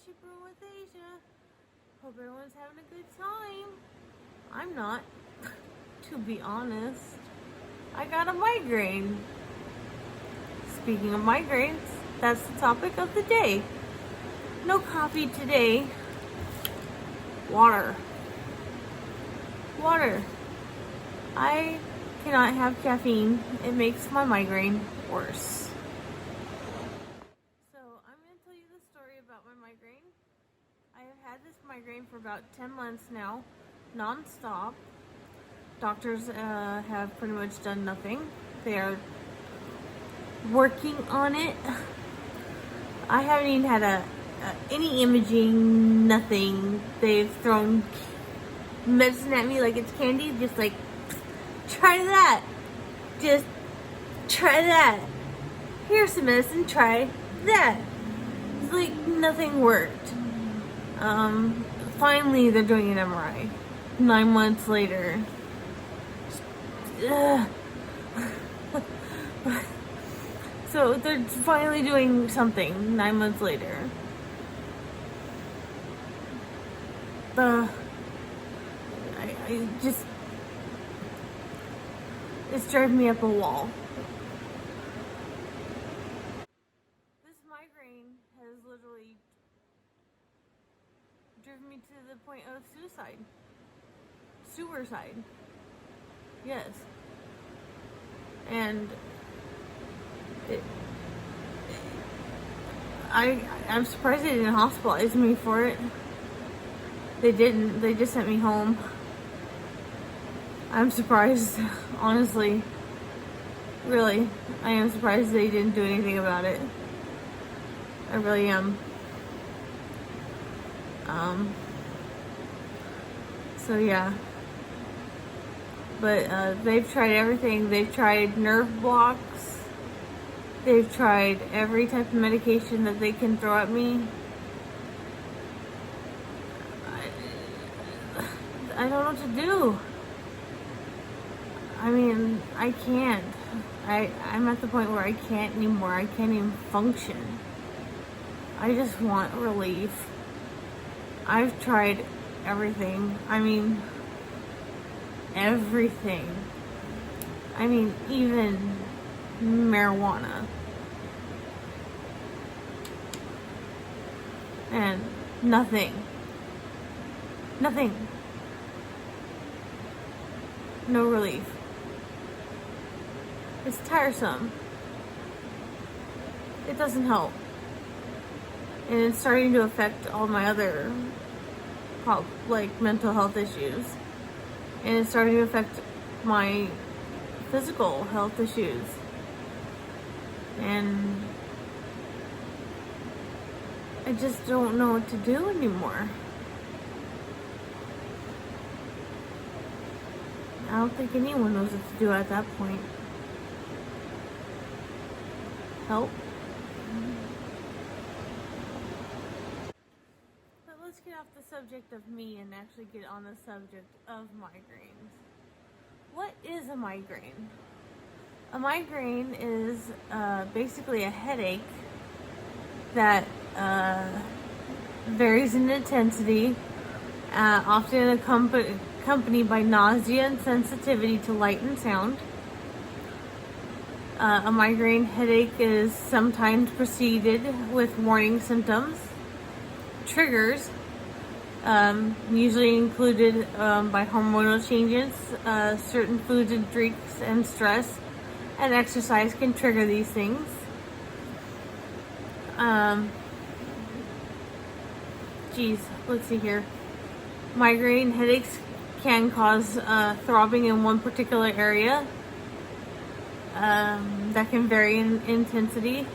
WhatchaBrewingWithAja. Hope everyone's having a good time. I'm not, to be honest. I got a migraine. Speaking of migraines, that's the topic of the day. No coffee today. Water. Water. I cannot have caffeine. It makes my migraine worse. So I'm going to tell you the story about my migraine. I have had this migraine for about 10 months now, non-stop. Doctors have pretty much done nothing. They are working on it. I haven't even had any imaging, nothing. They've thrown medicine at me like it's candy, just like, try that. Just try that. Here's some medicine, try that. It's like nothing worked. Finally, they're doing an MRI. 9 months later. So they're finally doing something 9 months later. I just, it's driving me up a wall. This migraine has literally driven me to the point of suicide. Sewersidal. Yes. And I'm surprised they didn't hospitalize me for it. They didn't. They just sent me home. I'm surprised, honestly. Really, I am surprised they didn't do anything about it. I really am. So yeah. But they've tried everything. They've tried nerve blocks. They've tried every type of medication that they can throw at me. I don't know what to do. I mean, I can't. I'm at the point where I can't anymore. I can't even function. I just want relief. I've tried everything. I mean, everything. I mean, even marijuana. And nothing. Nothing. No relief. It's tiresome. It doesn't help. And it's starting to affect all my other like mental health issues. And it's starting to affect my physical health issues. And I just don't know what to do anymore. I don't think anyone knows what to do at that point. Help. But let's get off the subject of me and actually get on the subject of migraines. What is a migraine? A migraine is basically a headache that varies in intensity, often accompanied by nausea and sensitivity to light and sound. A migraine headache is sometimes preceded with warning symptoms. Triggers, usually included by hormonal changes, certain foods and drinks, and stress and exercise can trigger these things. Let's see here. Migraine headaches can cause throbbing in one particular area. That can vary in intensity.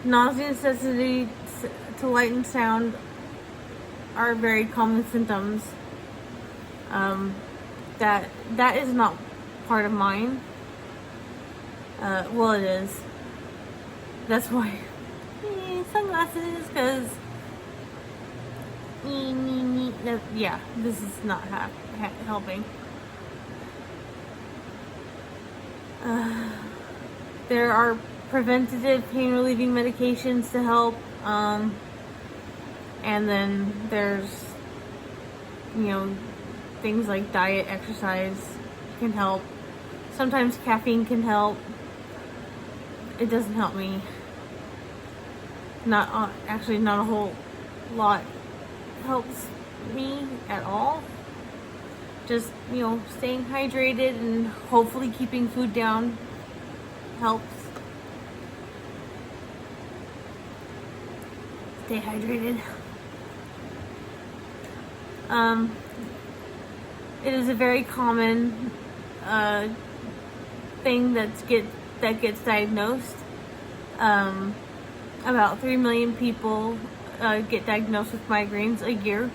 Nausea and sensitivity to light and sound are very common symptoms. That is not part of mine. Well, it is. That's why sunglasses, because yeah, this is not helping. There are preventative pain relieving medications to help. And then there's, things like diet, exercise can help. Sometimes caffeine can help. It doesn't help me. Not a whole lot helps me at all. Just, staying hydrated and hopefully keeping food down helps. Stay hydrated. It is a very common thing that gets diagnosed. About 3 million people get diagnosed with migraines a year.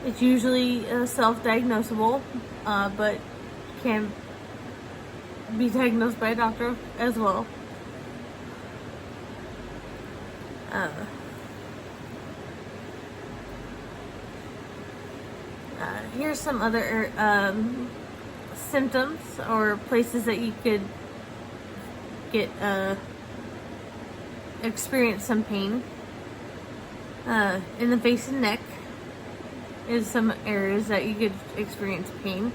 It's usually self-diagnosable, but can be diagnosed by a doctor as well. Here's some other symptoms or places that you could experience some pain. In the face and neck is some areas that you could experience pain.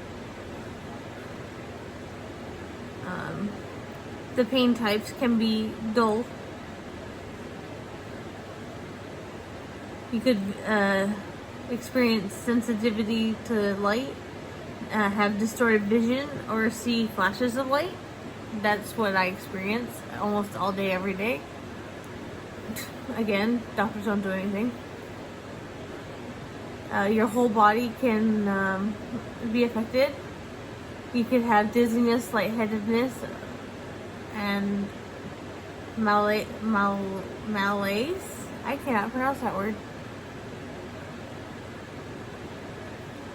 The pain types can be dull. You could experience sensitivity to light, have distorted vision, or see flashes of light. That's what I experience almost all day, every day. Again, doctors don't do anything. Your whole body can be affected. You could have dizziness, lightheadedness, and malaise. I cannot pronounce that word.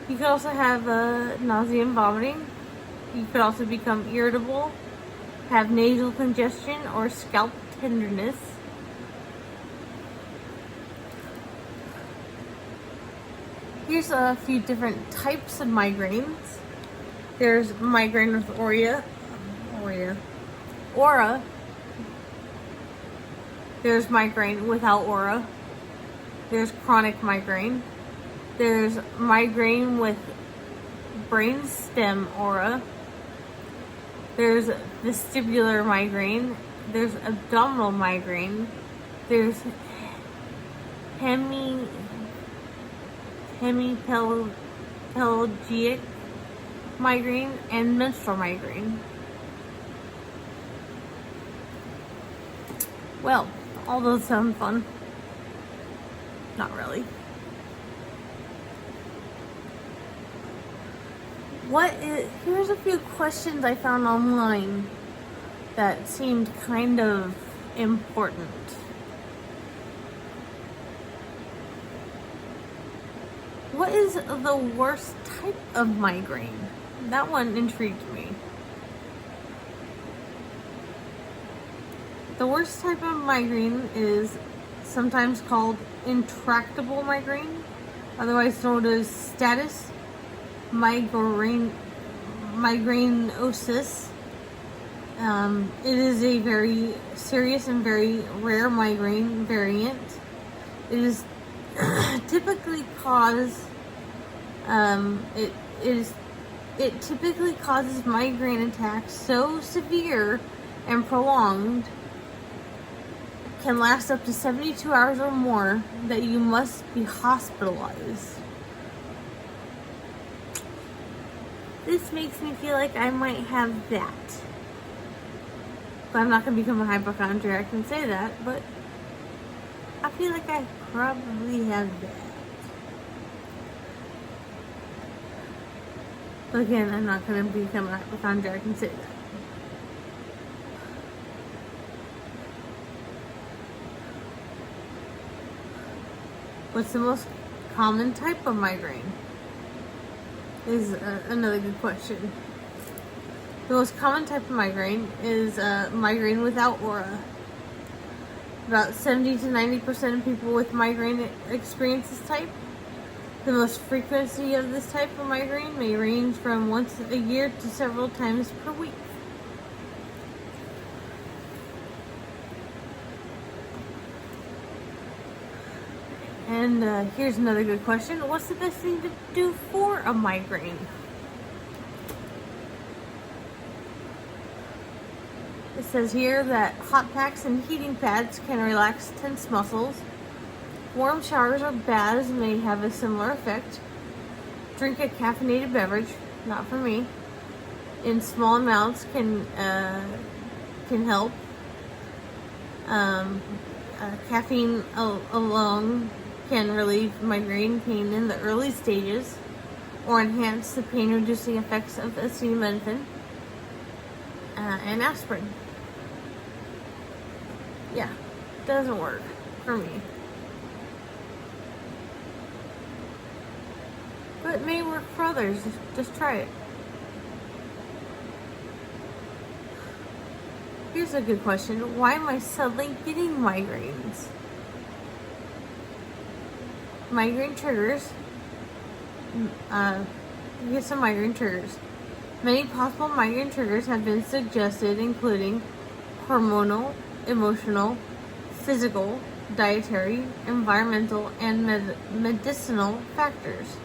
You could also have nausea and vomiting. You could also become irritable, have nasal congestion, or scalp tenderness. Here's a few different types of migraines. There's migraine with aura. There's migraine without aura. There's chronic migraine. There's migraine with brainstem aura. There's vestibular migraine. There's abdominal migraine. There's hemiplegic migraine and menstrual migraine. Well, all those sound fun. Not really. Here's a few questions I found online that seemed kind of important. What is the worst type of migraine? That one intrigued me. The worst type of migraine is sometimes called intractable migraine, otherwise known as status migrainosis. It is a very serious and very rare migraine variant. It is typically it typically causes migraine attacks so severe and prolonged, can last up to 72 hours or more, that you must be hospitalized. This makes me feel like I might have that. But I'm not going to become a hypochondriac and say that, but I feel like I probably have that. But again, I'm not going to become a hypochondriac and say that. What's the most common type of migraine? Is another good question. The most common type of migraine is migraine without aura. About 70 to 90% of people with migraine experience this type. The most frequency of this type of migraine may range from once a year to several times per week. And here's another good question. What's the best thing to do for a migraine? It says here that hot packs and heating pads can relax tense muscles. Warm showers or baths may have a similar effect. Drink a caffeinated beverage, not for me, in small amounts can help. Caffeine alone can relieve migraine pain in the early stages or enhance the pain-reducing effects of acetaminophen and aspirin. Yeah, doesn't work for me. But it may work for others. Just try it. Here's a good question. Why am I suddenly getting migraines? Migraine triggers. Get some migraine triggers. Many possible migraine triggers have been suggested, including hormonal, emotional, physical, dietary, environmental, and medicinal factors.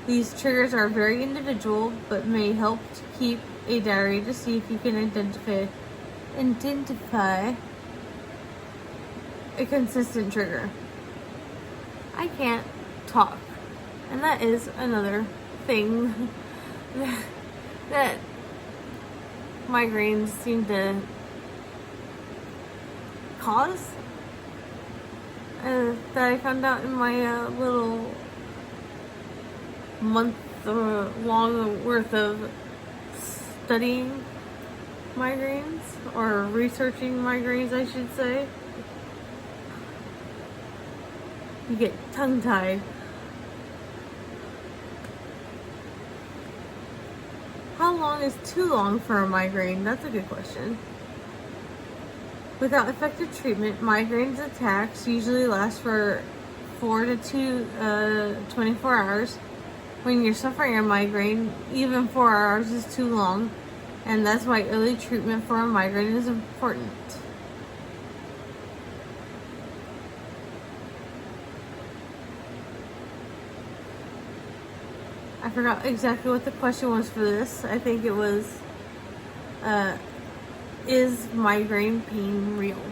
These triggers are very individual, but may help to keep a diary to see if you can identify a consistent trigger. I can't talk, and that is another thing that migraines seem to cause. That I found out in my little month long worth of studying migraines, or researching migraines, I should say. You get tongue-tied. How long is too long for a migraine? That's a good question. Without effective treatment, migraines attacks usually last for 4 to 24 hours. When you're suffering a migraine, even 4 hours is too long, and that's why early treatment for a migraine is important. I forgot exactly what the question was for this. I think it was, is migraine pain real?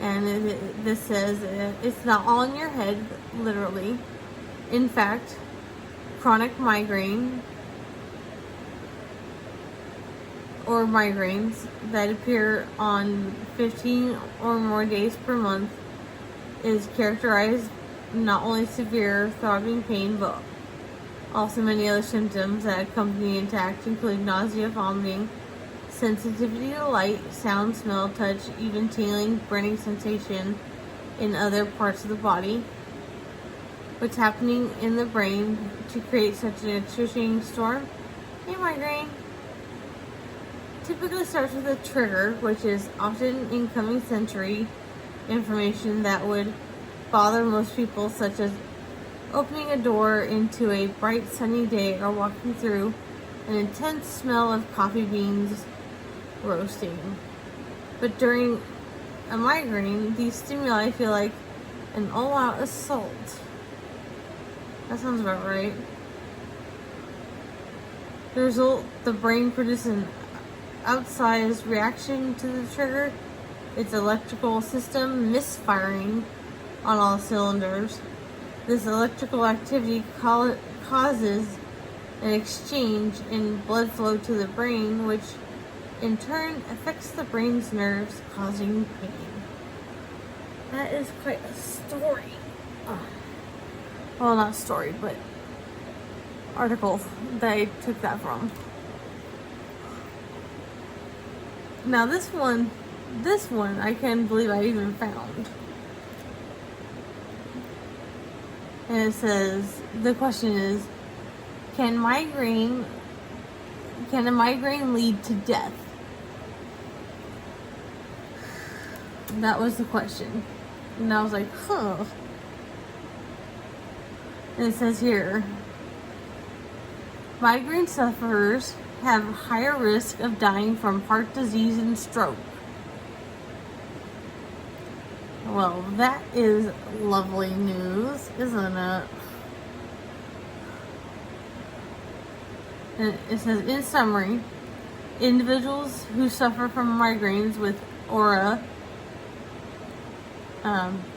And this says it's not all in your head, literally. In fact, chronic migraine or migraines that appear on 15 or more days per month is characterized not only severe throbbing pain, but also many other symptoms that accompany the attack, including nausea, vomiting, sensitivity to light, sound, smell, touch, even tingling, burning sensation in other parts of the body. What's happening in the brain to create such an excruciating storm? A migraine typically starts with a trigger, which is often incoming sensory information that would bother most people, such as opening a door into a bright sunny day or walking through an intense smell of coffee beans roasting. But during a migraine, these stimuli feel like an all-out assault. That sounds about right. The result, the brain produces an outsized reaction to the trigger, its electrical system misfiring on all cylinders. This electrical activity causes an exchange in blood flow to the brain, which in turn affects the brain's nerves, causing pain. That is quite a story. Well, not story, but article that I took that from. Now this one I can't believe I even found. And it says, the question is, can a migraine lead to death? That was the question. And I was like, huh. And it says here, migraine sufferers have higher risk of dying from heart disease and stroke. Well, that is lovely news, isn't it? And it says, in summary, individuals who suffer from migraines with aura,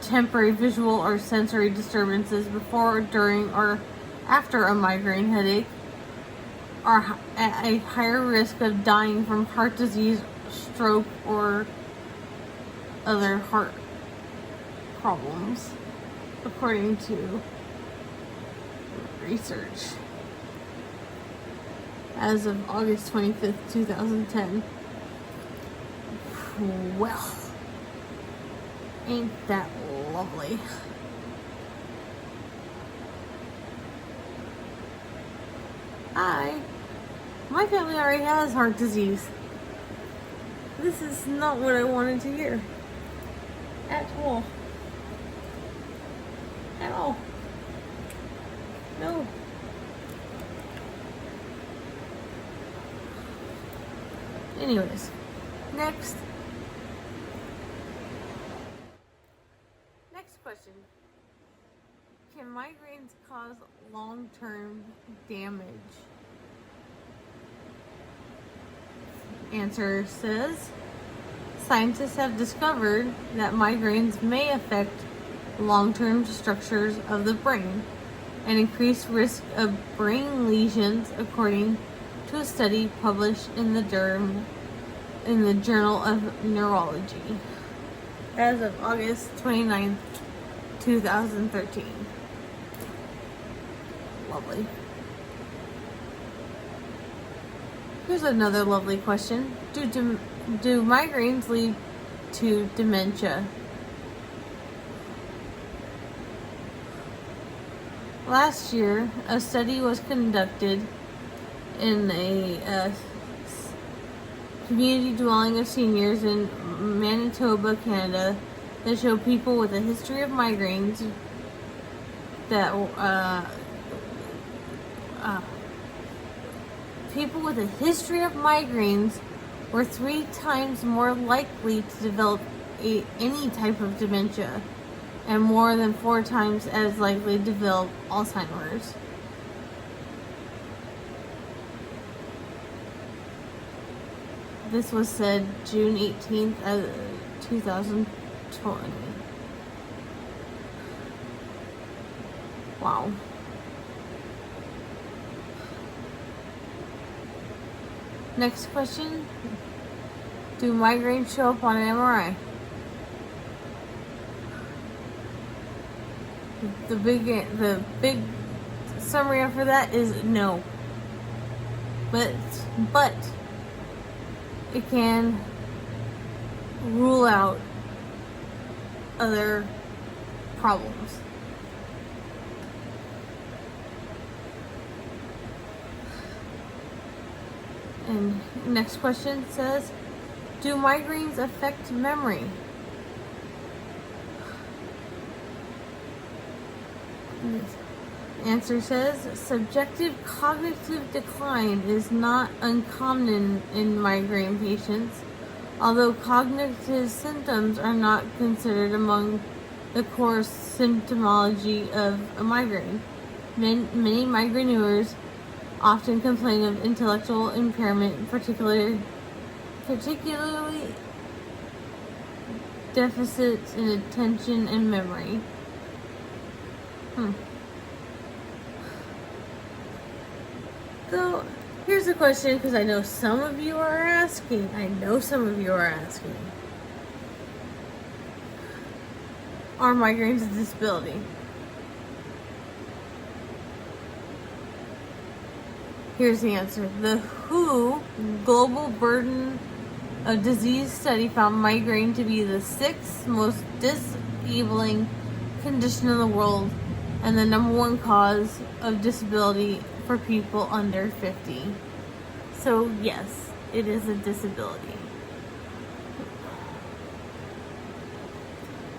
temporary visual or sensory disturbances before, during, or after a migraine headache are at a higher risk of dying from heart disease, stroke, or other heart problems, according to research. As of August 25th, 2010. Well, ain't that lovely? My family already has heart disease. This is not what I wanted to hear. At all. At all. No. Anyways, next question. Can migraines cause long-term damage? Answer says, scientists have discovered that migraines may affect long-term structures of the brain and increase risk of brain lesions, according to a study published in the Journal of Neurology as of August 29th, 2013. Lovely. Here's another lovely question. Do migraines lead to dementia? Last year, a study was conducted in a community dwelling of seniors in Manitoba, Canada, that showed people with a history of migraines were 3 times more likely to develop any type of dementia, and more than 4 times as likely to develop Alzheimer's. This was said June 18th, 2020. Wow. Next question. Do migraines show up on an MRI? The big summary for that is no. But it can rule out other problems. And next question says, do migraines affect memory? Answer says, subjective cognitive decline is not uncommon in migraine patients, although cognitive symptoms are not considered among the core symptomology of a migraine. Many migraineurs often complain of intellectual impairment, particularly deficits in attention and memory. So, here's a question, because I know some of you are asking. Are migraines a disability? Here's the answer. The WHO Global Burden of Disease Study found migraine to be the 6th most disabling condition in the world and the #1 cause of disability for people under 50. So yes, it is a disability.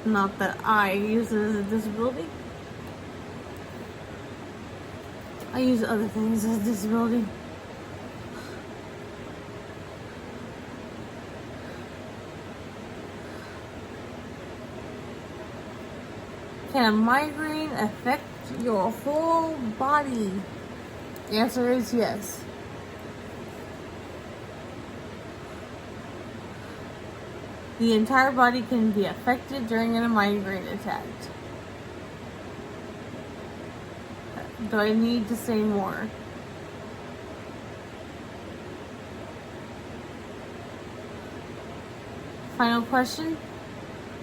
Not that I use it as a disability. I use other things as a disability. Can a migraine affect your whole body? The answer is yes. The entire body can be affected during a migraine attack. Do I need to say more? Final question.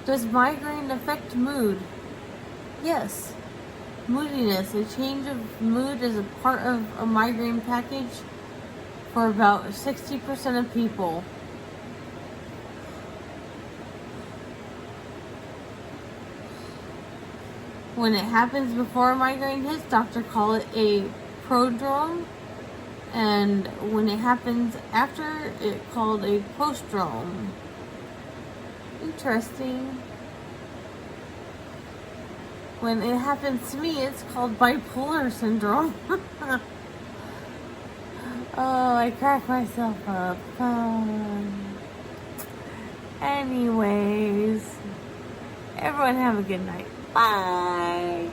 Does migraine affect mood? Yes. Moodiness, a change of mood, is a part of a migraine package for about 60% of people. When it happens before a migraine hits, doctors call it a prodrome. And when it happens after, it's called a postdrome. Interesting. When it happens to me, it's called bipolar syndrome. Oh, I crack myself up. Anyways, everyone have a good night. Bye.